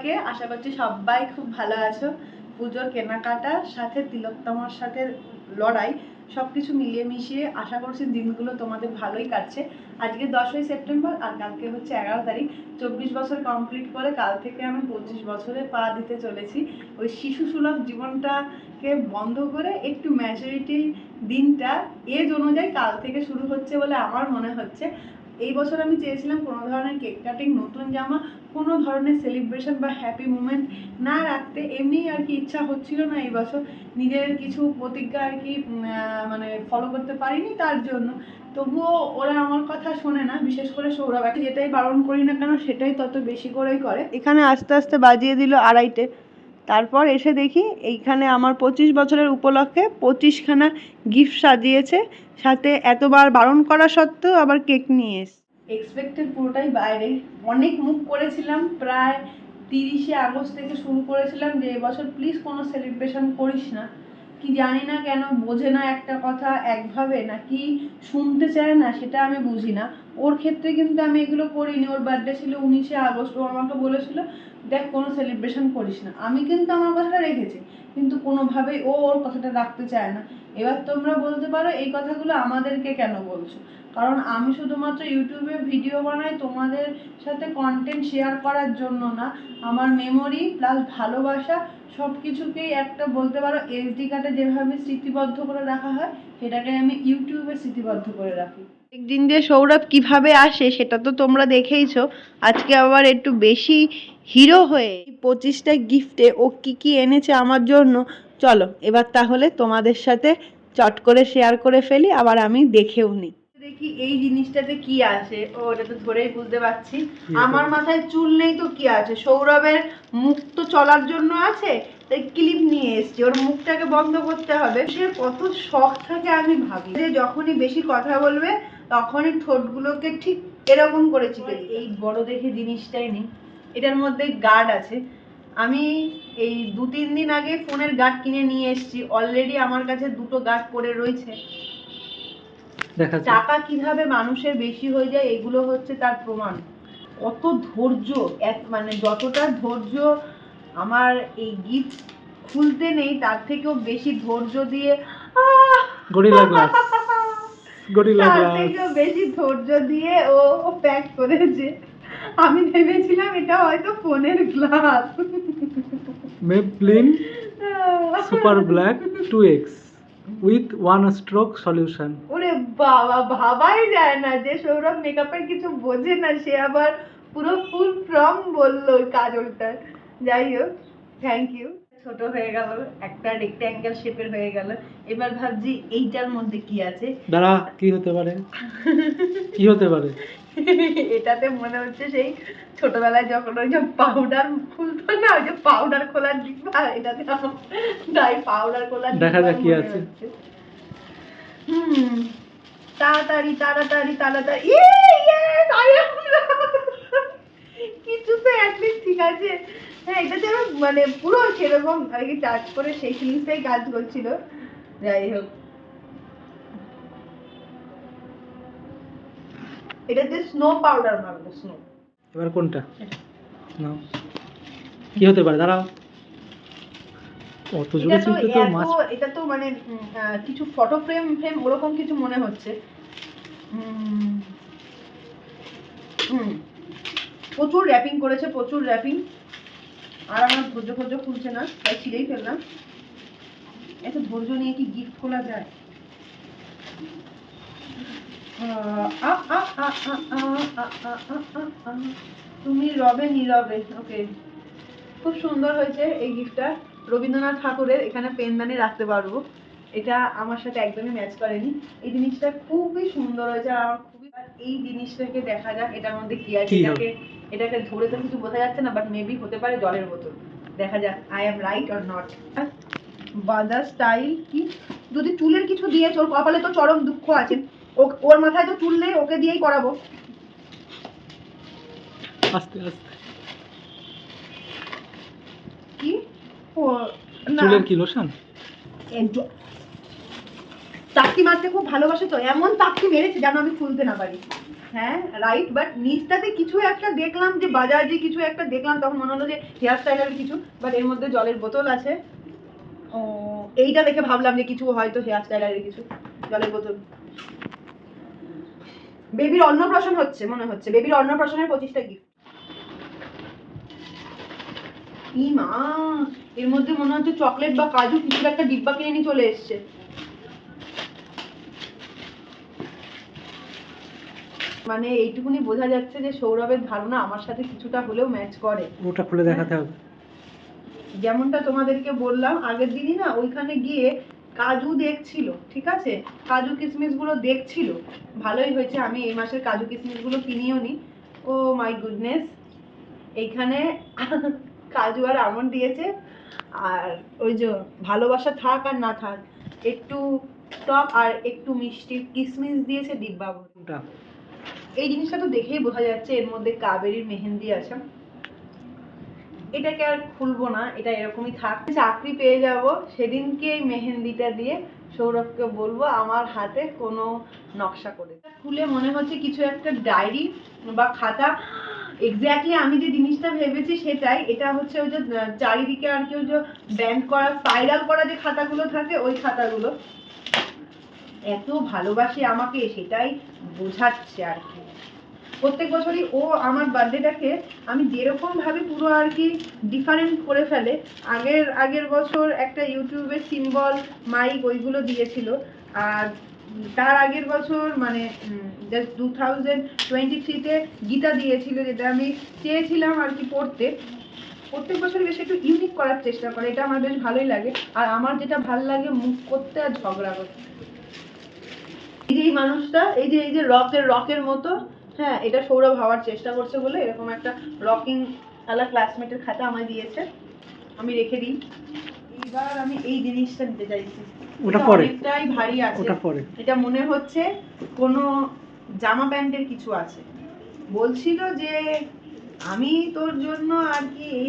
সবাইকে, আশা করছি সবাই খুব ভালো আছো। পুজোর কেনাকাটা সাথে তিলোত্তমার সাথে লড়াই সবকিছু মিলিয়ে মিশিয়ে আশা করছি দিনগুলো তোমাদের ভালোই কাটছে। আজকে 10ই সেপ্টেম্বর আর কালকে হচ্ছে 11 তারিখ। 24 বছর কমপ্লিট করে কাল থেকে আমি 25 বছরে পা দিতে চলেছি। ওই শিশু সুলভ জীবনটাকে বন্ধ করে একটু ম্যাচুরিটি দিনটা এজ অনুযায়ী কাল থেকে শুরু হচ্ছে বলে আমার মনে হচ্ছে। এই বছর আমি চেয়েছিলাম কোনো ধরনের কেক কাটিং, নতুন জামা, কোনো ধরনের সেলিব্রেশন বা হ্যাপি মুমেন্ট না রাখতে। এমনি আর কি ইচ্ছা হচ্ছিল না এই বছর নিজের কিছু প্রতিজ্ঞা আর কি মানে ফলো করতে পারিনি, তার জন্য। তবুও ওরা আমার কথা শোনে না, বিশেষ করে সৌরভ। যেটাই বারণ করি না কেন সেটাই তত বেশি করেই করে। এখানে আস্তে আস্তে বাজিয়ে দিল 2:30। তারপর এসে দেখি এইখানে আমার 25 বছরের উপলক্ষে 25খানা গিফট সাজিয়েছে, সাথে এতবার বারণ করা সত্ত্বেও আবার কেক নিয়ে এসে। এক্সপেক্টেড পুরোটাই বাইরে। অনেক মুখ করেছিলাম, প্রায় 30শে আগস্ট থেকে শুরু করেছিলাম যে এবছর প্লিজ কোনো সেলিব্রেশন করিস না। কি জানি না কেন বোঝে না একটা কথা একভাবে, নাকি শুনতে চায় না সেটা আমি বুঝি না। ওর ক্ষেত্রে কিন্তু আমি এগুলো করিনি। ওর বার্থডে ছিল 19শে আগস্ট। ও আমাকে বলেছিল দেখ কোনো সেলিব্রেশন করিস না। আমি কিন্তু আমার কথাটা রেখেছি, কিন্তু কোনোভাবেই ও ওর কথাটা রাখতে চায় না। এবার তোমরা বলতে পারো এই কথাগুলো আমাদেরকে কেন বলছো, কারণ আমি শুধুমাত্র ইউটিউবে ভিডিও বানাই তোমাদের সাথে কন্টেন্ট শেয়ার করার জন্য না। আমার মেমোরি প্লাস ভালোবাসা সব কিছুকেই একটা বলতে পারো এসডি কার্ডে যেভাবে স্মৃতিবদ্ধ করে রাখা হয়, সেটাকে আমি ইউটিউবে স্মৃতিবদ্ধ করে রাখি। একদিন যে সৌরভ কিভাবে আসে সেটা তো তোমরা দেখেইছো। আজকে আবার একটু বেশি হিরো হয়ে 25টা গিফটে ও কি এনেছে আমার জন্য। চলো এবার তাহলে তোমাদের সাথে চট করে শেয়ার করে ফেলি, আবার আমি দেখেও নিই। দেখি এই জিনিসটাতে কি আছে। ও এটা তো ধরেই বুঝতে পারছি। আমার মাথায় চুল নেই তো কি আছে, সৌরভের মুখ তো চলার জন্য আছে, তাই ক্লিপ নিয়ে এসছি। ওর মুখটাকে বন্ধ করতে হবে। সে কত শখ থাকে আমি ভাবি, যে যখনই বেশি কথা বলবে তখনই ঠোঁটগুলোকে ঠিক এরকম করে চিপে দিই। এই বড় দেখে জিনিসটাই নেই, এটার মধ্যে গার্ড আছে। আমি এই 2-3 দিন আগে ফোনের গার্ড কিনে নিয়ে এসেছি। অলরেডি আমার কাছে 2টো গার্ড পড়ে রয়েছে। টাকা কিভাবে মানুষের বেশি হয়ে যায় এগুলো হচ্ছে তার প্রমাণ। কত ধৈর্য, মানে যতটা ধৈর্য আমার এই গিফট খুলতে নেই তার থেকেও বেশি ধৈর্য দিয়ে তার থেকেও বেশি ধৈর্য দিয়ে ও প্যাক করেছে। আমি ভেবেছিলাম এটা হয়তো ফোনের glass. Maybelline super black 2x with 1 stroke solution. ওরে বাবা, ভাবাই যায় না যে সৌরভ মেকআপের কিছু বোঝে না, সে আবার পুরো ফুল ফর্ম বললো কাজলটা। যাই হোক, থ্যাংক ইউ। ছোট হয়ে গেল, একটা রেক্ট্যাঙ্গেল শেপের হয়ে গেল। এবার ভাবছি এইটার মধ্যে কি আছে। দাঁড়া, কি হতে পারে? কি হতে পারে? এটাতে মনে হচ্ছে সেই ছোটবেলায় যখন ওই যে পাউডার খুলতো না, ওই যে পাউডার খোলার ডিব্বা, এটাতে ডাই পাউডার খোলার দেখা যাক কি আছে। তাড়াতাড়ি তাড়াতাড়ি তাড়াতাড়ি, কিছু তো অ্যাটলিস্ট ঠিক আছে। হ্যাঁ, এটাতে আমার মানে পুরো সেরকম আর কি টাচ করে সেই ফিলিংসটাই কাজ করছিল। যাই হোক, এটাতে স্নো পাউডার মাখবো। স্নো। এবার কোনটা নাও, কি হতে পারে? দাঁড়াও, অত জোরে চিনতে তো মাছ। এটা তো মানে কিছু ফটো ফ্রেম ওরকম কিছু মনে হচ্ছে। প্রচুর র্যাপিং করেছে, প্রচুর র্যাপিং। আর আমার ধৈর্য খুলছে না, তাই ছিঁড়েই ফেললাম। এত ধৈর্য নিয়ে কি গিফট খোলা যায়? তুমি রবে নীরবে। ওকে, খুব সুন্দর হয়েছে এই গিফটটা। রবীন্দ্রনাথ ঠাকুরের, এখানে পেনদানি রাখতে পারবো। এটা আমার সাথে একদমই ম্যাচ করেনি। এই জিনিসটা খুবই সুন্দর হয়েছে আর আমার খুবই। এই জিনিসটাকে দেখা যাক এটার মধ্যে কি আছে। এটাকে ধরে তো কিছু বোঝা যাচ্ছে না, বাট মেবি হতে পারে জলের বোতল। দেখা যাক I am right or not. বাজার স্টাইল কি, যদি চুলের কিছু দিয়েছে, ওর কপালে তো চরম দুঃখ আছে। ওর মাথায় তো চুল নেই, ওকে দিয়েই করাবো। আস্তে আস্তে। কি চুলের কি লোশন? তাপ্তি মারতে খুব ভালোবাসে তো, এমন তাপ্তি মেরেছে যেন আমি খুলতে না পারি। হ্যাঁ রাইট, বাট নিচটাতে কিছু একটা দেখলাম, যে বাজাজে কিছু একটা দেখলাম, তখন মনে হলো যে হেয়ার স্টাইলারের কিছু, বাট এর মধ্যে জলের বোতল আছে। ও, এইটা দেখে ভাবলাম যে কিছু হয়তো হেয়ার স্টাইলারের কিছু, জলের বোতল। বেবির অন্নপ্রাশন হচ্ছে মনে হচ্ছে, বেবির অন্নপ্রাশনের 25টা গিফট। ই মা, এর মধ্যে মনে হচ্ছে চকলেট বা কাজু কিছু একটা ডিব্বা কিনে নিয়ে চলে এসছে। মানে এইটুকুনি বোঝা যাচ্ছে যে সৌরভের ধারণা আমার সাথে কিছুটা হলেও ম্যাচ করে। ওটা খুলে দেখাতে হবে। যেমনটা তোমাদেরকে বললাম আগের দিনই না, ওইখানে গিয়ে কাজু দেখছিল, ঠিক আছে, কাজু কিশমিশ গুলো দেখছিল। ভালোই হয়েছে আমি এই মাসের কাজু কিশমিশ গুলো কিনিও নি। ও মাই গুডনেস, এইখানে কাজু আর আমন্ড দিয়েছে। আর ওই যে ভালোবাসা থাক আর না থাক, একটু টক আর একটু মিষ্টি কিশমিশ দিয়েছে ডিব্বা ভরে। ওটা এই জিনিসটা তো দেখেই বোঝা যাচ্ছে এর মধ্যে কাবেরীর মেহেন্দি আছে। এটাকে আর খুলবো না, এটা এরকমই থাক। চাকরি পেয়ে যাব সেদিনকে এই মেহেন্দিটা দিয়ে সৌরভকে বলবো আমার হাতে কোনো নকশা করে। খুলে মনে হচ্ছে কিছু একটা ডায়েরি বা খাতা। এক্স্যাক্টলি আমি যে জিনিসটা ভেবেছি সেটাই। এটা হচ্ছে ওই যে চারিদিকে আর কি ওই যে ব্যান্ড করা স্পাইরাল করা যে খাতাগুলো থাকে, ওই খাতাগুলো। এত ভালোবাসে আমাকে সেটাই বোঝাচ্ছে আর কি। প্রত্যেক বছরই ও আমার বার্থডেটাকে আমি যেরকম ভাবে পুরো আর কি ডিফারেন্ট করে ফেলে। আগের বছর একটা ইউটিউবের সিম্বল মাইক ওইগুলো দিয়েছিল, আর তার আগের বছর মানে 2023-তে গীতা দিয়েছিল, যেটা আমি চেয়েছিলাম আর কি পড়তে। প্রত্যেক বছর বেশ একটু ইউনিক করার চেষ্টা করে, এটা আমার বেশ ভালোই লাগে। আর আমার যেটা ভালো লাগে মুখ করতে আর ঝগড়া করতে। এই যে এই মানুষটা, এই যে রকের মতো, হ্যাঁ এটা সৌরভ হওয়ার চেষ্টা করছে বলে এরকম একটা রকিং আলা ক্লাসমেটের খাতা আমায় দিয়েছে, আমি রেখে দিই। এবার আমি এই জিনিসটা নিতে চাইছি। ওটা পরে, অনেকটাই ভারী আছে, ওটা পরে। এটা মনে হচ্ছে কোনো জামা প্যান্টের কিছু আছে। বলছিল যে আমি তোর জন্য আর কি এই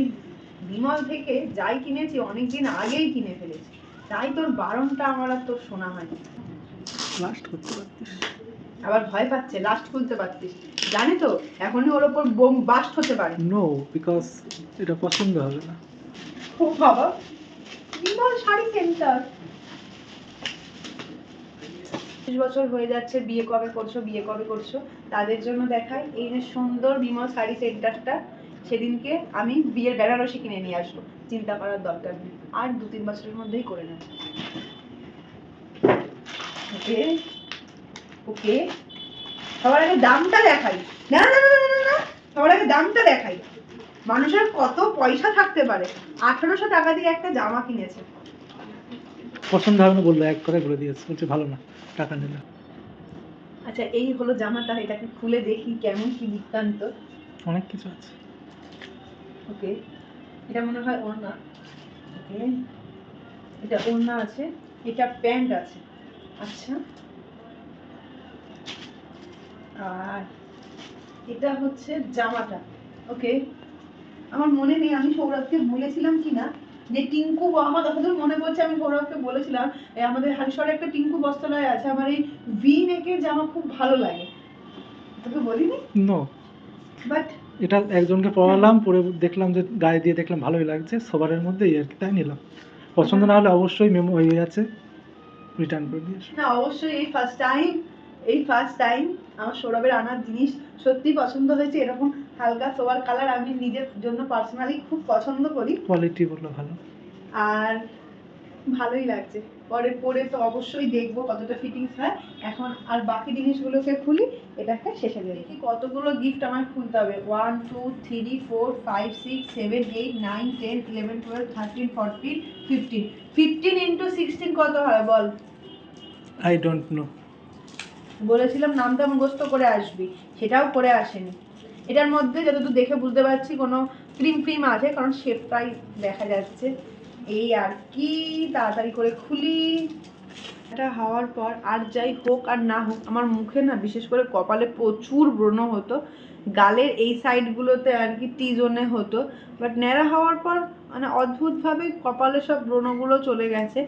বিমল থেকে যাই কিনেছি অনেকদিন আগেই কিনে ফেলেছি, তাই তোর বারণটা আমার আর তোর শোনা হয়নি। লাস্ট করতে পারতিস। আবার ভয় পাচ্ছে, লাস্ট খুলতে পারতিস, জানে তো এখনই ওর ওপর বোম বাস্ট হতে পারে। নো, বিকজ এটা পছন্দ হবে না। ও বাবা, বিমল শাড়ি সেন্টার। 20 বছর হয়ে যাচ্ছে, বিয়ে কবে করছো বিয়ে কবে করছো, তাদের জন্য দেখাই এই যে সুন্দর বিমল শাড়ি সেন্টারটা। সেদিনকে আমি বিয়ের বেনারসি কিনে নিয়ে আসবো, চিন্তা করার দরকার নেই, আর 2-3 বছরের মধ্যেই করে নেব। ওকে ওকে, সবার আগে দামটা দেখাই। না না না না না, সবার আগে দামটা দেখাই। মানুষের কত পয়সা থাকতে পারে, 1800 টাকা দিয়ে একটা জামা কিনেছে। পছন্দ হবে না বললো, এক করে বলে দিয়েছে, বলছে ভালো না, টাকা নিল। আচ্ছা এই হলো জামাটা, এটাকে খুলে দেখি কেমন কি বৃত্তান্ত। অনেক কিছু আছে। ওকে, এটা মনে হয় ওড়না। ওকে, এটা ওড়না আছে, এটা প্যান্ট আছে। আচ্ছা, আর এটা হচ্ছে জামাটা। ওকে, আমার মনে নেই আমি সৌরভকে বলেছিলাম কিনা যে টিঙ্কু, আমার যতদূর মনে পড়ছে আমি সৌরভকে বলেছিলাম আমাদের হালিশহরে একটা টিঙ্কু বস্ত্রালয় আছে, আমার এই ভি নেকের জামা খুব ভালো লাগে। তোকে বলিনি? নো, বাট এটা একজনকে পরালাম, পরে দেখলাম যে গায়ে দিয়ে দেখলাম ভালোই লাগছে, সবারের মধ্যে আর কি, তাই নিলাম। পছন্দ না হলে অবশ্যই মেমো হয়ে যাচ্ছে, রিটার্ন করে দিয়ে না অবশ্যই এই ফার্স্ট টাইম আমার সৌরভের আনার জিনিস সত্যি পছন্দ হয়েছে। এরকম হালকা সোয়ার কালার আমি নিজের জন্য পার্সোনালি খুব পছন্দ করি, কোয়ালিটি বললো ভালো। আর ভালোই লাগছে। পরে পরে তো অবশ্যই দেখবো কতটা ফিটিংস হয়। এখন আর বাকি জিনিসগুলোকে খুলি, এটাকে শেষে দেখি কতগুলো গিফট আমার খুলতে হবে। 1 2 3 4 5 6 7 8 9 10 11 12 13 14 15 15 into 16 কত হয় বল? I don't know. বলেছিলাম নামটা মুখস্থ করে আসবি, সেটাও করে আসেনি। এটার মধ্যে যতদূর দেখে বুঝতে পারছি কোনো ক্রিম আছে, কারণ শেপটাই দেখা যাচ্ছে। এই আর কি, তাড়াতাড়ি করে খুলি। এটা হওয়ার পর আর যাই হোক আর না হোক, আমার মুখে না বিশেষ করে কপালে প্রচুর ব্রণ হতো, গালের এই সাইডগুলোতে আর কি টি জোনে হতো, বাট ন্যাড়া হওয়ার পর মানে অদ্ভুতভাবে কপালে সব ব্রণগুলো চলে গেছে।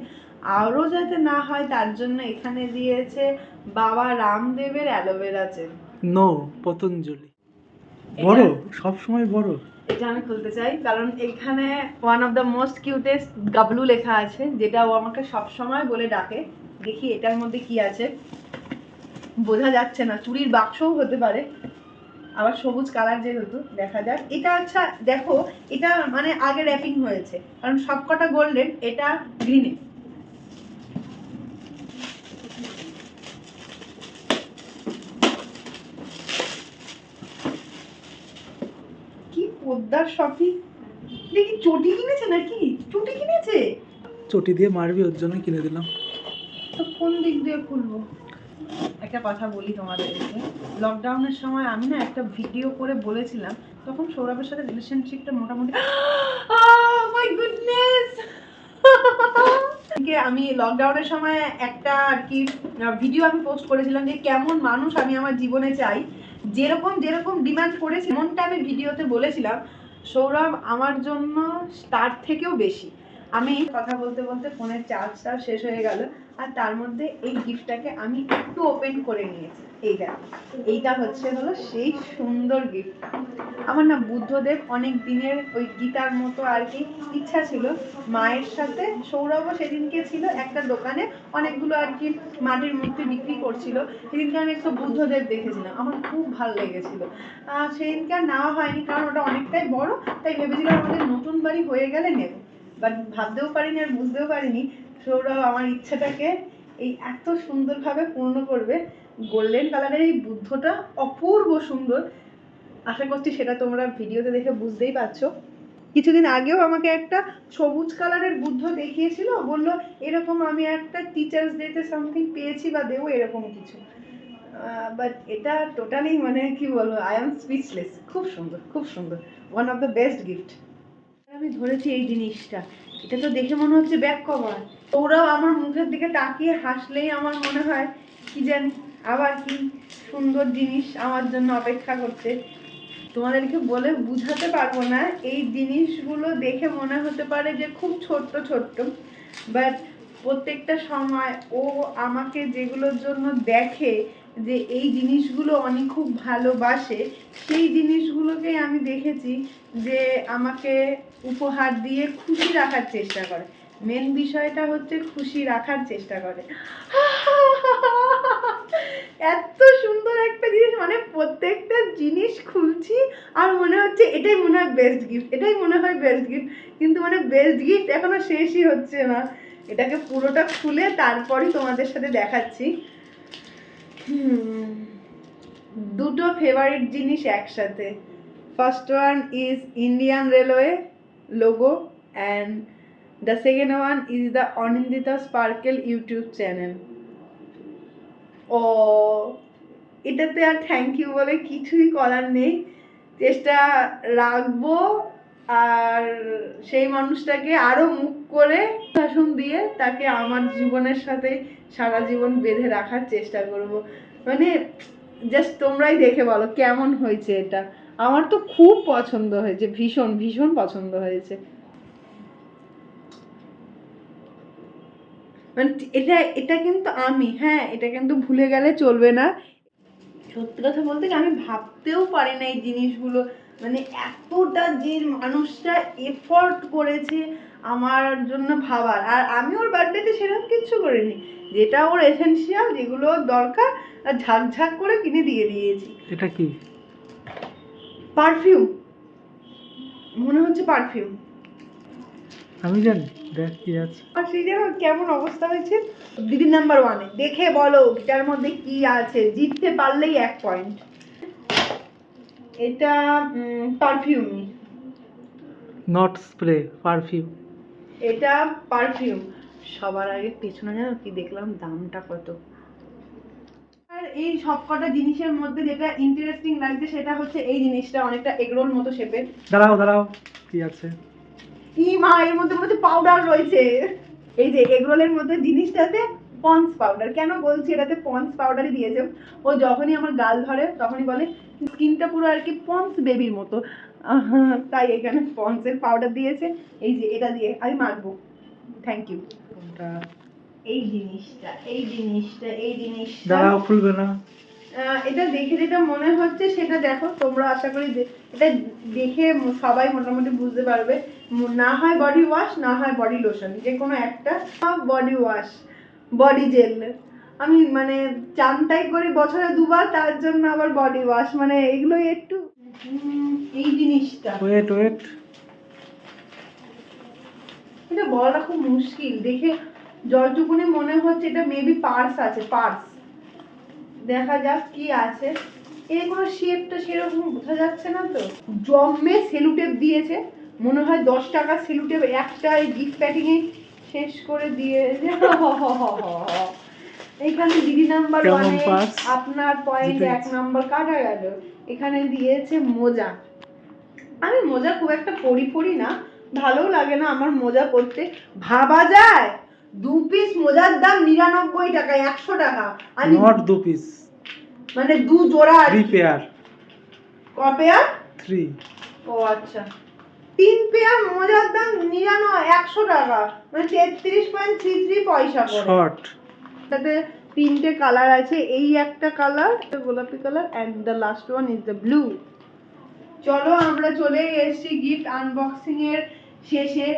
আরও যাতে না হয় তার জন্য এখানে দিয়েছে বাবা রামদেবের অ্যালোভেরা জেল। নো, পতঞ্জলি। বড়, সব সময় বড়। এটা আমি খুলতে চাই কারণ এখানে one of the most cutest Gablu লেখা আছে, যেটা ও আমাকে সব সময় বলে ডাকে। দেখি এটার মধ্যে কি আছে, বোঝা যাচ্ছে না, চুরির বাক্সও হতে পারে, আবার সবুজ কালার যেহেতু, দেখা যাক। এটা আচ্ছা দেখো, এটা মানে আগে র্যাপিং হয়েছে কারণ সবকটা গোল্ডেন, এটা গ্রিনে। কি পোদ্দার শপিং, দেখি চটি কিনেছে নাকি, চটি কিনেছে চটি দিয়ে মারবি, ওর জন্য কিনে দিলাম। তো কোন দিক দিয়ে খুলবো? একটা কথা বলি তোমাদেরকে, লকডাউনের সময় আমি না একটা ভিডিও করে বলেছিলাম, তখন সৌরভের সাথে রিলেশনশিপটা মোটামুটি মাই গুডনেস আমি লকডাউনের সময় একটা আর কি ভিডিও আমি পোস্ট করেছিলাম যে কেমন মানুষ আমি আমার জীবনে চাই, যেরকম যেরকম ডিমান্ড করেছি এমনটা আমি ভিডিওতে বলেছিলাম। সৌরভ আমার জন্য তার থেকেও বেশি। আমি কথা বলতে বলতে ফোনের চার্জটা শেষ হয়ে গেল, আর তার মধ্যে এই গিফটটাকে আমি একটু ওপেন করে নিয়েছি। এইটা হলো সেই সুন্দর গিফট। আমার না বুদ্ধদেব অনেক দিনের ওই গীতার মতো আর কি ইচ্ছা ছিল, মায়ের সাথে সৌরভও সেদিনকে ছিল একটা দোকানে, অনেকগুলো আর কি মাটির মূর্তি বিক্রি করছিল, সেদিনকে আমি একটু বুদ্ধদেব দেখেছিলাম, আমার খুব ভালো লেগেছিল। সেদিনকে আর নেওয়া হয়নি কারণ ওটা অনেকটাই বড়, তাই ভেবেছিলাম আমাদের নতুন বাড়ি হয়ে গেলে নেব, বাট ভাবতেও পারিনি আর বুঝতেও পারিনি সৌরভ আমার ইচ্ছাটাকে এই এত সুন্দরভাবে পূর্ণ করবে। গোল্ডেন কালারের এই বুদ্ধটা অপূর্ব সুন্দর, আশা করছি সেটা তোমরা ভিডিওতে দেখে বুঝতেই পারছো। কিছুদিন আগেও আমাকে একটা সবুজ কালারের বুদ্ধ দেখিয়েছিল, বললো এরকম আমি একটা টিচার্স ডেতে সামথিং পেয়েছি বা দেবো এরকম কিছু, বাট এটা টোটালি মানে কি বলবো, আই এম স্পিচলেস। খুব সুন্দর, খুব সুন্দর, one of the best gift. আমি ধরেছি এই জিনিসটা, এটা তো দেখে মনে হচ্ছে ব্যাক কভার। ওরাও আমার মুখের দিকে তাকিয়ে হাসলেই আমার মনে হয় কি জানি আবার কি সুন্দর জিনিস আমার জন্য অপেক্ষা করছে। তোমাদেরকে বলে বুঝাতে পারবো না, এই জিনিসগুলো দেখে মনে হতে পারে যে খুব ছোট্ট ছোট্ট, বাট প্রত্যেকটা সময় ও আমাকে যেগুলোর জন্য দেখে যে এই জিনিসগুলো অনেক খুব ভালোবাসে, সেই জিনিসগুলোকে আমি দেখেছি যে আমাকে উপহার দিয়ে খুশি রাখার চেষ্টা করে। মেন বিষয়টা হচ্ছে খুশি রাখার চেষ্টা করে। এত সুন্দর একটা জিনিস, মানে প্রত্যেকটা জিনিস খুলছি আর মনে হচ্ছে এটাই মনে হয় বেস্ট গিফট, এটাই মনে হয় বেস্ট গিফট, কিন্তু মানে বেস্ট গিফট এখনো শেষই হচ্ছে না। এটাকে পুরোটা খুলে তারপরই তোমাদের সাথে দেখাচ্ছি। দুটো ফেভারিট জিনিস একসাথে। First one is Indian railway logo and the second one is the Anindita sparkle YouTube channel. ও এটাতে আর থ্যাংক ইউ বলে কিছুই করার নেই, চেষ্টা রাখবো আর সেই মানুষটাকে আরো মুখ করে শাসন দিয়ে তাকে আমার জীবনের সাথে সারা জীবন বেঁধে রাখার চেষ্টা করব। মানে জাস্ট তোমরাই দেখে বলো কেমন হয়েছে এটা। আমার তো খুব পছন্দ হয়েছে, ভীষণ ভীষণ পছন্দ হয়েছে। মানে এটা এটা কিন্তু আমি, হ্যাঁ এটা কিন্তু ভুলে গেলে চলবে না। সত্যি কথা বলতে কি আমি ভাবতেও পারি না এই জিনিসগুলো, মানে এতটা যে মানুষটা এফোর্ট করেছে আমার জন্য ভাবার, আর আমি ওর বার্থডেতে সেরকম কিছু করিনি, যেটা ওর এসেনশিয়াল যেগুলো দরকার আর ঝাঁকঝাঁক করে কিনে দিয়ে দিয়েছি। এটা কি? পারফিউম, মনে হচ্ছে পারফিউম। আমি জানি, দেখ কি আছে। আর সেই দেখো কেমন অবস্থা হয়েছে। দিদি নাম্বার ওয়ানে দেখে বলো এটার মধ্যে কি আছে, জিততে পারলেই 1 পয়েন্ট। এটা পারফিউম, নট স্প্রে, পারফিউম। এটা পারফিউম। সবার আগে পেছনে জানো কি দেখলাম, দামটা কত। আর এই সবকটা জিনিসের মধ্যে যেটা ইন্টারেস্টিং লাগছে সেটা হচ্ছে এই জিনিসটা অনেকটা এগরোল মতো শেপের। দাঁড়াও দাঁড়াও, কি আছে? ই মা, এর মধ্যে মধ্যে পাউডার রয়েছে। এই যে এগরোলের মধ্যে জিনিসটাতে পন্স পাউডার, কেন বলছি এটাতে পন্স পাউডারই দিয়েছে। ও যখনই আমার গাল ধরে তখনই বলে স্কিনটা পুরো আর কি পন্স বেবির মতো, তাই এখানে পন্সের পাউডার দিয়েছে। এই যে এটা দিয়ে আমি মাখবো। Thank you. কোনটা? এই জিনিসটা, এই জিনিসটা, এই জিনিসটা। দাঁড়াও, খুলবে না। এটা দেখে যেটা মনে হচ্ছে সেটা দেখো তোমরা, আশা করি এটা দেখে সবাই মোটামুটি বুঝতে পারবে। না হয় বডি ওয়াশ, না হয় বডি লোশন, যে কোনো একটা। বডি ওয়াশ, বডি জেল, আমি মানে চানটাই করি বছরে 2 বার, তার জন্য আবার বডি ওয়াশ, মানে এগুলো একটু এই জিনিসটা ওয়েট ওয়েট, এটা বলাটা খুব মুশকিল। দেখে জলটুকুনি মনে হচ্ছে এটা মেবি পার্স আছে, পার্স। দেখা যাক কি আছে। এর কোনো শেপটা সেরকম বোঝা যাচ্ছে না তো। জম্মে সেলুটেপ দিয়েছে, মনে হয় 10 টাকার সেলুটেপ একটা গিফট প্যাকিং এ শেষ করে দিয়েছে। এখানে দিদি নাম্বার 1 আপনার পয়েন্ট 1 নাম্বার কাটা গেল। এখানে দিয়েছে মোজা। আমি মোজা খুব একটা পরি না, ভালো লাগে না আমার মোজা পরতে। ভাবা যায় 2 পিস মোজার দাম 99 টাকা, 100 টাকা। আমি নট 2 পিস, মানে 2 জোড়া, 3 পেয়ার। ক পেয়ার? 3। ও আচ্ছা, 3 পেয়ার মোজার দাম 100 টাকা, মানে 33.33 পয়সা করে। শর্ট এটাতে 3টে কালার আছে, এই একটা কালার, গোলাপি colour, and the last one is the blue. চলো আমরা চলে এসেছি গিফট আনবক্সিং এর শেষে।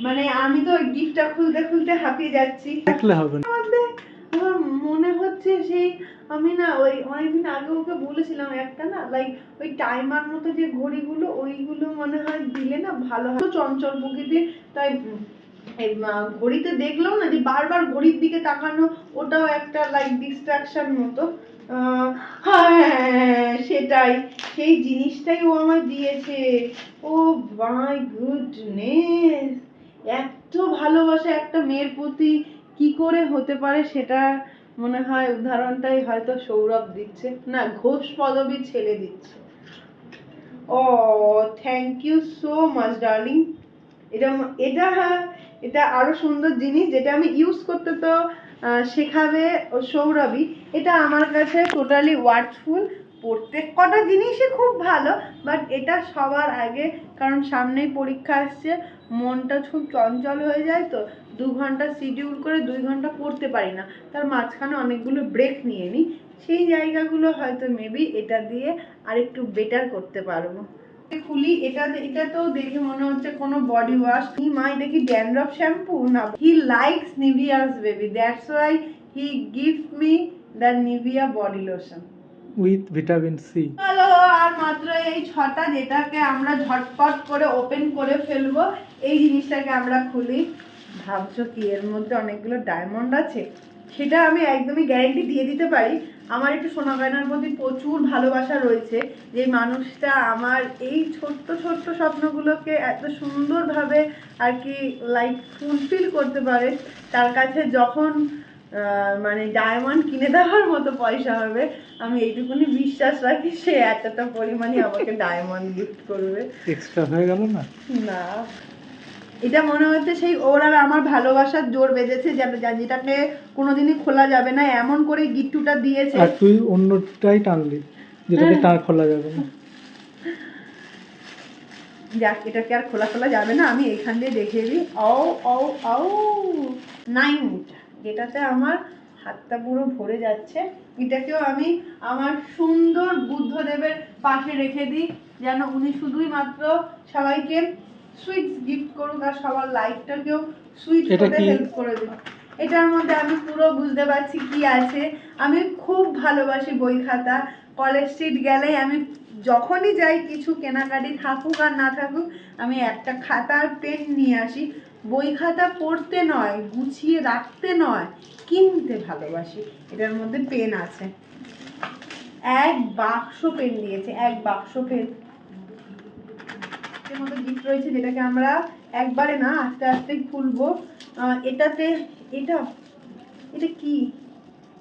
মানে আমি তো গিফটটা খুলতে খুলতে হাঁপিয়ে যাচ্ছি। দেখলে হবে না। আমার মনে হচ্ছে সেই, আমি না ওই অনেকদিন আগে ওকে বলেছিলাম একটা না, লাইক ওই টাইমার মতো যে ঘড়িগুলো, ওইগুলো মনে হয় দিলে না ভালো হয়। চঞ্চল প্রকৃতির, তাই ঘড়িতে দেখলাম না যে বারবার ঘড়ির দিকে তাকানো, ওটাও একটা লাইক ডিস্ট্রাকশন মতো। হ্যাঁ সেটাই, সেই জিনিসটাই ও আমায় দিয়েছে। ও মাই গুডনেস, এত ভালোবাসা একটা মেয়ের প্রতি কি করে হতে পারে, সেটা মনে হয় উদাহরণটাই হয়তো সৌরভ দিচ্ছে, না ঘোষ পদবী ছেলে দিচ্ছে। ও thank you so much darling. এটা এটা এটা আরো সুন্দর জিনিস, যেটা আমি ইউজ করতে তো শেখাবে সৌরভী। এটা আমার কাছে টোটালি ওয়ার্থফুল। প্রত্যেক কটা জিনিসই খুব ভালো, বাট এটা সবার আগে, কারণ সামনেই পরীক্ষা আসছে, মনটা খুব চঞ্চল হয়ে যায়, তো 2 ঘন্টা শিডিউল করে 2 ঘন্টা পড়তে পারি না, তার মাঝখানে অনেকগুলো ব্রেক নিয়ে নিই। সেই জায়গাগুলো হয়তো মেবি এটা দিয়ে আরেকটু বেটার করতে পারবো। খুলি, এটা তো দেখে মনে হচ্ছে কোনো বডি ওয়াশ। হি মা, এটা কি ড্যান্ড্রফ শ্যাম্পু? না, he likes Nivea's baby, that's why he give me the Nivea body lotion with vitamin C. Hello, আর মাত্র এই 6টা, যেটাকে আমরা ঝটপট করে ওপেন করে ফেলবো। এই জিনিসটাকে আমরা খুলি। ভাবছো কি এর মধ্যে অনেকগুলো ডায়মন্ড আছে? সেটা আমি একদমই গ্যারেন্টি দিয়ে দিতে পারি। আমার একটু সোনা গয়নার প্রতি প্রচুর ভালোবাসা রয়েছে। যে মানুষটা আমার এই ছোট্ট ছোট্ট স্বপ্নগুলোকে এত সুন্দরভাবে আর কি লাইক ফুলফিল করতে পারে, তার কাছে যখন মানে ডায়মন্ড কিনে দেওয়ার মতো পয়সা হবে, আমি এইটুকুনি বিশ্বাস রাখি সে এতটা পরিমাণে আমাকে ডায়মন্ড গিফট করবে। এক্সট্রা হয়ে গেল না? না, এটা মনে হচ্ছে সেই ওর আর আমার ভালোবাসার জোর বেঁধেছে, যেটাকে কোনোদিনই খোলা যাবে না, এমন করে গিফটটা দিয়েছে। আর তুই অন্যটাই টানলি, যেটাকে খোলা যাবে না। যাক, এটাকে আর খোলা যাবে না, আমি এখান দিয়ে দেখিয়ে দিই। ও ও ও 9টা, যেটাতে আমার হাতটা পুরো ভরে যাচ্ছে। এটাকেও আমি আমার সুন্দর বুদ্ধদেবের পাশে রেখে দিই, যেন উনি শুধুই মাত্র সবাইকে সুইটস গিফট করুক আর সবার লাইফটাকেও সুইট করে হেল্প করে দিক। এটার মধ্যে আমি পুরো বুঝতে পারছি কি আছে। আমি খুব ভালোবাসি বই খাতা। কলেজ স্ট্রিট গেলেই আমি যখনই যাই, কিছু কেনাকাটি থাকুক আর না থাকুক, আমি একটা খাতা আর পেন নিয়ে আসি। বই খাতা পড়তে নয়, গুছিয়ে রাখতে নয়, কিনতে ভালোবাসি। এটার মধ্যে পেন আছে, 1 বাক্স পেন দিয়েছে, 1 বাক্স পেন। এর মধ্যে গিফট রয়েছে, যেটাকে আমরা একবারে না আস্তে আস্তে খুলবো। এটাতে এটা কি,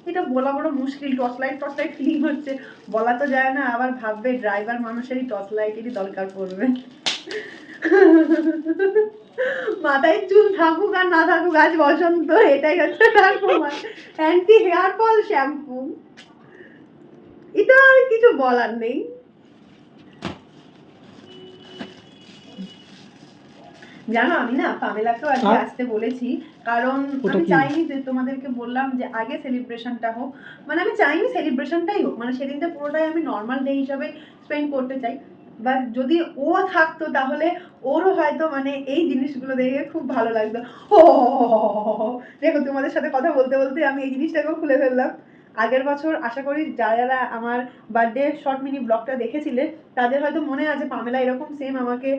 এটা বলা বড় মুশকিল। টর্চ লাইট ফিলিং হচ্ছে, বলা তো যায় না, আবার ভাববে ড্রাইভার মানুষেরই টর্চ লাইটেরই দরকার পড়বে। মাথায় চুল থাকুক আর না থাকুক, আজ বসন্ত, এটাই হচ্ছে তার প্রমাণ। অ্যান্টি হেয়ার ফল শ্যাম্পু, এটা আর কিছু বলার নেই। জানো আমি না পামেলাকেও আজকে আর? আসতে বলেছি, কারণ ওটা আমি কি? চাইনি যে তোমাদেরকে বললাম যে আগে সেলিব্রেশনটা হোক, মানে আমি চাইনি সেলিব্রেশনটাই হোক, মানে সেদিনটা পুরোটাই আমি নর্মাল ডে হিসাবে স্পেন্ড করতে চাই। বাট যদি ও থাকতো তাহলে ওরও হয়তো মানে এই জিনিসগুলো দেখে খুব ভালো লাগতো। ও দেখো তোমাদের সাথে কথা বলতে বলতে আমি এই জিনিসটাকেও খুলে ফেললাম। আগের বছর আশা করি যারা যারা আমার বার্থডে শর্ট মিনি ব্লগটা দেখেছিলে তাদের হয়তো মনে আছে পামেলা এরকম সেম আমাকে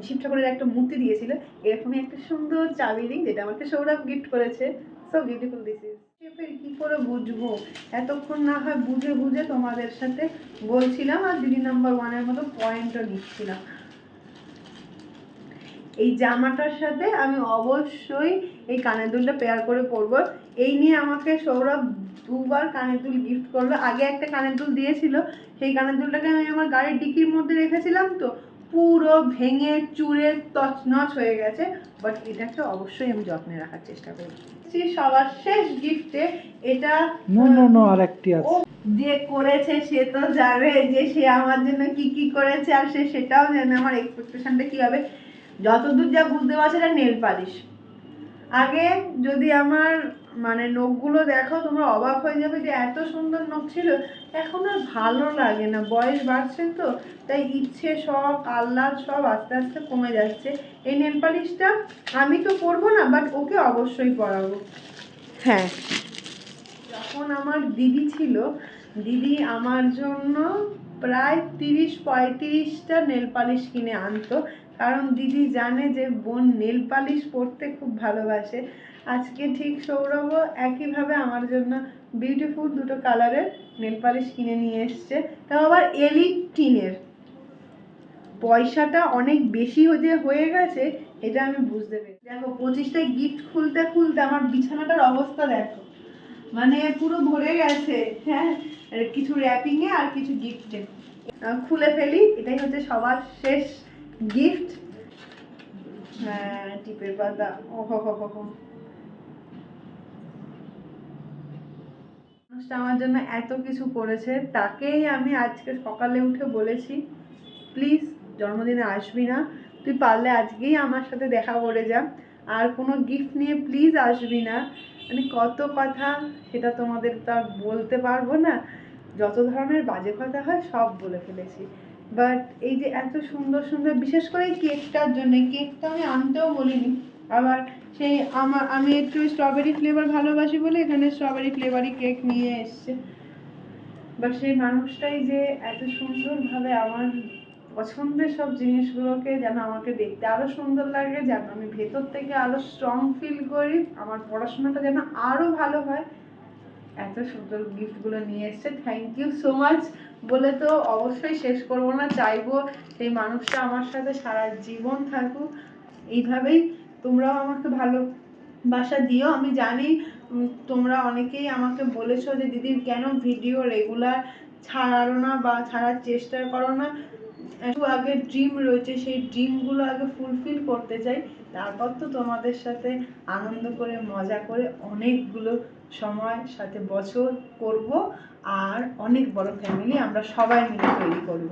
শিব ঠাকুরের একটা মূর্তি দিয়েছিল, এরকমই একটা সুন্দর চাবি রিং, যেটা আমাকে সৌরভ গিফট করেছে। So beautiful this is. কি করে বুঝবো, এতক্ষণ না হয় বুঝে বুঝে তোমাদের সাথে বলছিলাম আর দিদি নাম্বার ওয়ানের মতো পয়েন্টও নিচ্ছিলাম। এই জামাটার সাথে আমি অবশ্যই এই কানের দুলটা পেয়ার করে পরবো। এই নিয়ে আমাকে সৌরভ দুবার কানের দুল গিফট করলো। আগে একটা কানের দুল দিয়েছিল, সেই কানের দুলটাকে আমি আমার গাড়ির ডিকির মধ্যে রেখেছিলাম, তো পুরো ভেঙে চুরে তছনছ হয়ে গেছে। বাট এটাকে অবশ্যই আমি যত্নে রাখার চেষ্টা করি। সবার শেষ গিফটে এটা নো নো নো, আর একটি ও আছে। যে করেছে সে তো জানে যে সে আমার জন্য কি কি করেছে, আর সে সেটাও জানে আমার এক্সপেকটেশনটা কি হবে। যতদূর যা বুঝতে পারছি এটা নেল পালিশ। আগে যদি আমার মানে নখগুলো দেখো তোমরা অবাক হয়ে যাবে যে এত সুন্দর নখ ছিল, এখন আর ভালো লাগে না, বয়স বাড়ছে তো, তাই ইচ্ছে শখ আহ্লাদ সব আস্তে আস্তে কমে যাচ্ছে। এই নেল পালিশটা আমি তো পরবো না, বাট ওকে অবশ্যই পরাবো। হ্যাঁ, যখন আমার দিদি ছিল, দিদি আমার জন্য প্রায় 30-35টা নেল পালিশ কিনে আনতো, কারণ দিদি জানে যে বোন নেল পালিশ পরতে খুব ভালোবাসে। আজকে ঠিক সৌরভও একইভাবে আমার জন্য বিউটিফুল দুটো কালারের নেল পালিশ কিনে নিয়ে এসছে, তাও আবার এলিট টিনের। পয়সাটা অনেক বেশি যে হয়ে গেছে এটা আমি বুঝতে পেরেছি। দেখো 25টায় গিফট খুলতে খুলতে আমার বিছানাটার অবস্থা দেখো, মানে পুরো ভরে গেছে। হ্যাঁ, কিছু র্যাপিং এ আর কিছু গিফটে। খুলে ফেলি, এটাই হচ্ছে সবার শেষ গিফট। হ্যাঁ, টিপের পাতা। ওহো হো হো হো, মানুষটা আমার জন্য এত কিছু করেছে, তাকেই আমি আজকে সকালে উঠে বলেছি প্লিজ জন্মদিনে আসবি না, তুই পারলে আজকেই আমার সাথে দেখা করে যা, আর কোনো গিফট নিয়ে প্লিজ আসবি না। মানে কত কথা, সেটা তোমাদের তো আর বলতে পারবো না, যত ধরনের বাজে কথা হয় সব বলে ফেলেছি। বাট এই যে এত সুন্দর সুন্দর, বিশেষ করে এই কেকটার জন্য, কেকটা আমি আনতেও বলিনি, আবার সেই আমি একটু স্ট্রবেরি ফ্লেভার ভালোবাসি বলে এখানে স্ট্রবেরি ফ্লেভারই কেক নিয়ে এসছে। বাট সেই মানুষটাই যে এত সুন্দরভাবে আমার পছন্দের সব জিনিসগুলোকে যেন আমাকে দেখতে আরো সুন্দর লাগে, যেন আমি ভেতর থেকে আরো স্ট্রং ফিল করি, আমার পড়াশোনাটা যেন আরো ভালো হয়, এত সুন্দর গিফটগুলো নিয়ে এসছে। থ্যাংক ইউ সো মাচ বলে তো অবশ্যই শেষ করবো না, চাইবো সেই মানুষটা আমার সাথে সারা জীবন থাকুক। এইভাবেই তোমরাও আমাকে ভালোবাসা দিও। আমি জানি তোমরা অনেকেই আমাকে বলেছো যে দিদির কেন ভিডিও রেগুলার ছাড়ো না বা ছাড়ার চেষ্টা করো না। একটু আগে ড্রিম রয়েছে, সেই ড্রিমগুলো আগে ফুলফিল করতে চাই, তারপর তো তোমাদের সাথে আনন্দ করে মজা করে অনেকগুলো সময় সাথে বছর করব, আর অনেক বড় ফ্যামিলি আমরা সবাই মিলে তৈরি করব।